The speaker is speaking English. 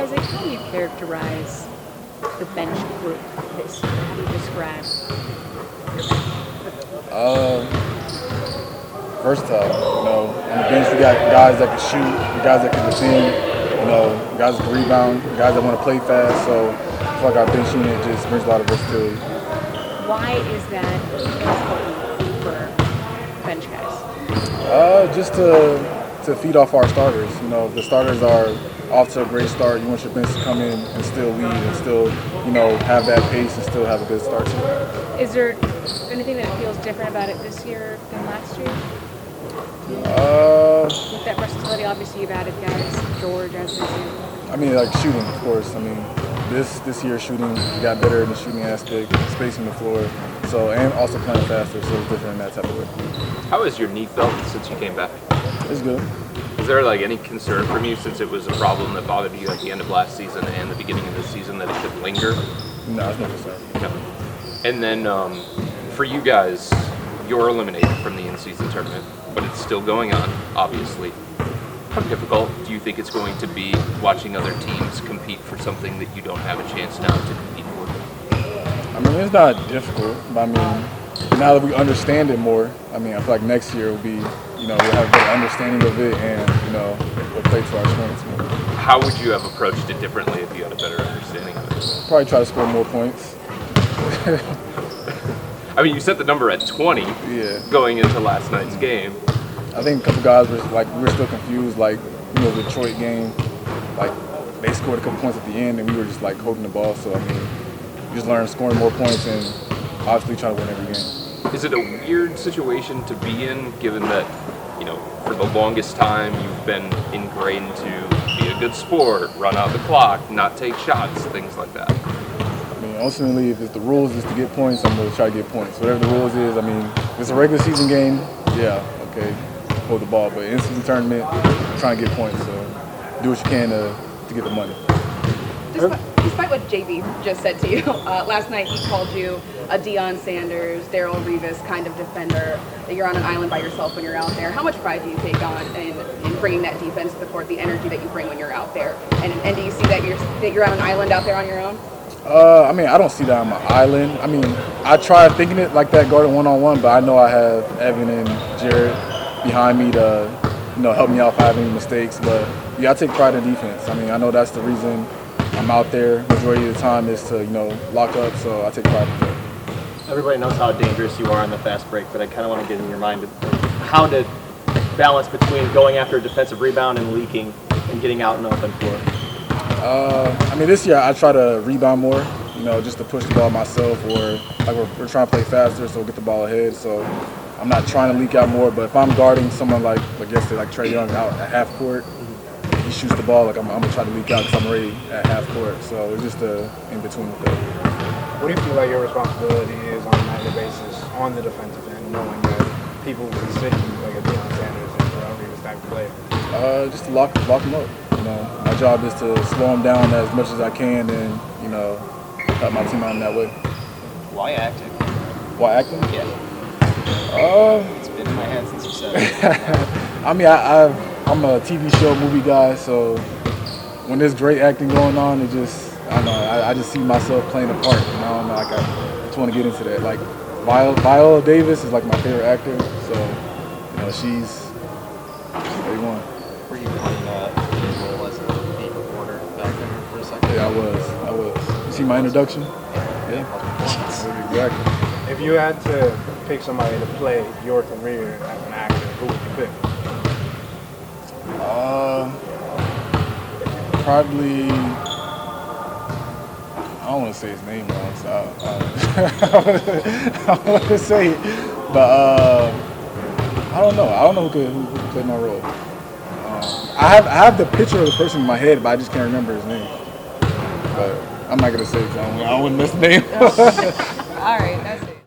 Isaac, how do you characterize the bench group this year? How do you describe your bench? Versatile. On the bench we got guys that can shoot, guys that can defend, guys that can rebound, guys that want to play fast. So I feel like our bench unit just brings a lot of versatility. Why is that important for bench guys? Just to feed off our starters. If the starters are off to a great start, you want your bench to come in and still lead and still, have that pace and still have a good start to it. Is there anything that feels different about it this year than last year? With that versatility, obviously you've added guys, George, as I mean, like shooting, of course. I mean, this year shooting got better in the shooting aspect, spacing the floor, so and also playing faster, so it's different in that type of way. How has your knee felt since you came back? It's good. Is there any concern from you since it was a problem that bothered you at the end of last season and the beginning of this season that it could linger? No, it's no concern. No. And then for you guys, you're eliminated from the in-season tournament, but it's still going on, obviously. How difficult do you think it's going to be watching other teams compete for something that you don't have a chance now to compete for? I mean, it's not difficult, but I mean, now that we understand it more, I feel like next year will be, we'll have a better understanding of it and, we'll play to our strengths more. How would you have approached it differently if you had a better understanding of it? Probably try to score more points. I mean, you set the number at 20 going into last night's game. I think a couple guys we were still confused, the Detroit game, they scored a couple points at the end and we were just holding the ball. So I mean, you just learn scoring more points and obviously trying to win every game. Is it a weird situation to be in, given that, for the longest time you've been ingrained to be a good sport, run out the clock, not take shots, things like that? I mean, ultimately, if the rules is to get points, I'm going to try to get points. Whatever the rules is, I mean, if it's a regular season game, okay, hold the ball. But in-season tournament, I'm trying to get points, so do what you can to get the money. Despite what JB just said to you, last night he called you a Deion Sanders, Darrell Revis kind of defender, that you're on an island by yourself when you're out there. How much pride do you take on in bringing that defense to the court, the energy that you bring when you're out there? And do you see that you're on an island out there on your own? I mean, I don't see that on my island. I mean, I try thinking it like that, guarding one-on-one, but I know I have Evan and Jared behind me to, help me out if I have any mistakes. But I take pride in defense. I mean, I know that's the reason I'm out there. Majority of the time is to, lock up, so I take pride in that. Everybody knows how dangerous you are on the fast break, but I kind of want to get in your mind how to balance between going after a defensive rebound and leaking and getting out and open floor. I mean, this year I try to rebound more, just to push the ball myself, or we're trying to play faster, so we'll get the ball ahead. So I'm not trying to leak out more, but if I'm guarding someone like yesterday, like Trae Young out at half court, he shoots the ball, I'm gonna try to leak out because I'm ready at half court. So it's just in between with that. What do you feel like your responsibility is on a nightly basis on the defensive end, knowing that people consider you like a Deion Sanders and Darrell Revis type of player? Just to lock them up. My job is to slow them down as much as I can and, help my team out in that way. Why acting? Why acting? Yeah. It's been in my head since you said it. I mean, I'm a TV show movie guy, so when there's great acting going on, it just, I don't know, I just see myself playing a part. And I don't know, I just want to get into that. Like, Viola Davis is my favorite actor, so, she's A1. Were you playing your role as a beat reporter back there for a second? Yeah, I was. You see my introduction? Yeah. Exactly. If you had to pick somebody to play your career as an actor, who would you pick? Probably, I don't want to say his name wrong, so I don't want to say it, but I don't know. I don't know who could play my role. I have the picture of the person in my head, but I just can't remember his name. But I'm not gonna say it. I don't want to miss the name. All right, that's it.